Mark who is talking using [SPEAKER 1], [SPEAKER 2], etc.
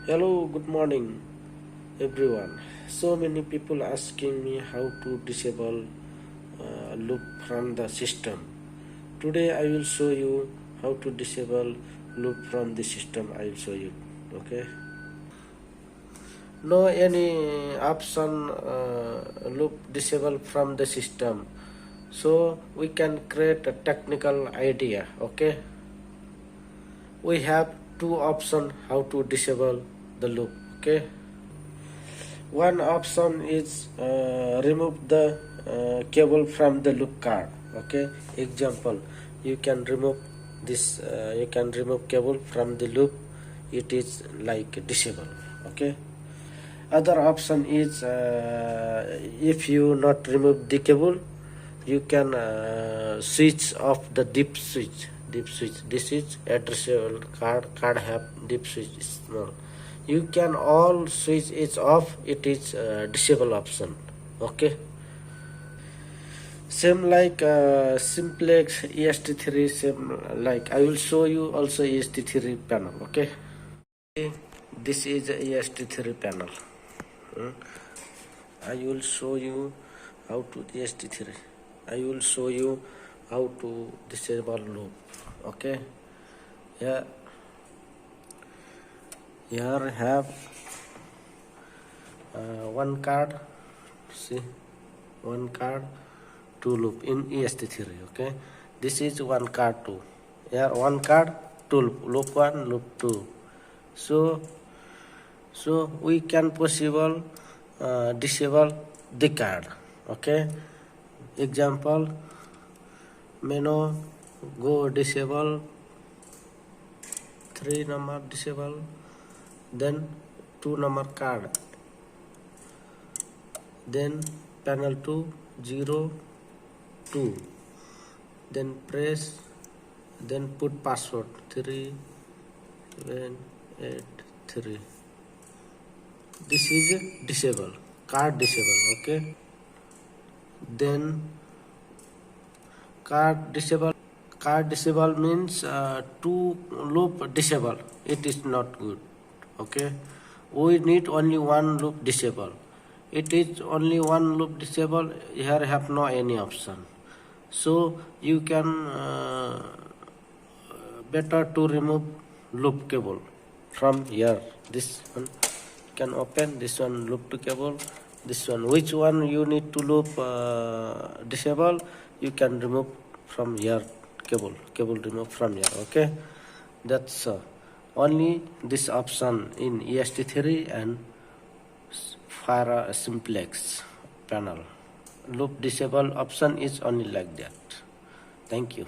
[SPEAKER 1] Hello, good morning, everyone. So many people asking me how to disable loop from the system. Today I will show you how to disable loop from the system. I will show you. Okay. No any option loop disable from the system. So we can create a technical idea. Okay. We have two options how to disable the loop. Okay. One option is remove the cable from the loop card. Okay, example, you can remove this you can remove cable from the loop. It is like disable. Okay, other option is if you not remove the cable, you can switch off the dip switch. This is addressable card have dip switch small. You can all switch it off. It is disable option. Okay, same like Simplex EST3. Same like I will show you also EST3 panel. Okay, this is a EST3 panel. I will show you how to EST3. I will show you how to disable loop. Okay, yeah, here have one card. See, one card, two loop in EST3. Okay, this is one card two. Yeah, one card, two loop one, loop two. So we can possible disable the card. Okay, example, menu go disable 3 number disable, then 2 number card, then panel 2 0 2, then press, then put password 3783. This is disable, card disable. Okay, then card disable means two loop disable. It is not good. Okay, we need only one loop disable. It is only one loop disable. Here have no any option. So you can better to remove loop cable from here. This one can open, this one loop to cable, this one. Which one you need to loop disable, you can remove from here. Cable remove from here. Okay, that's only this option in EST3 and for Simplex panel. Loop disable option is only like that. Thank you.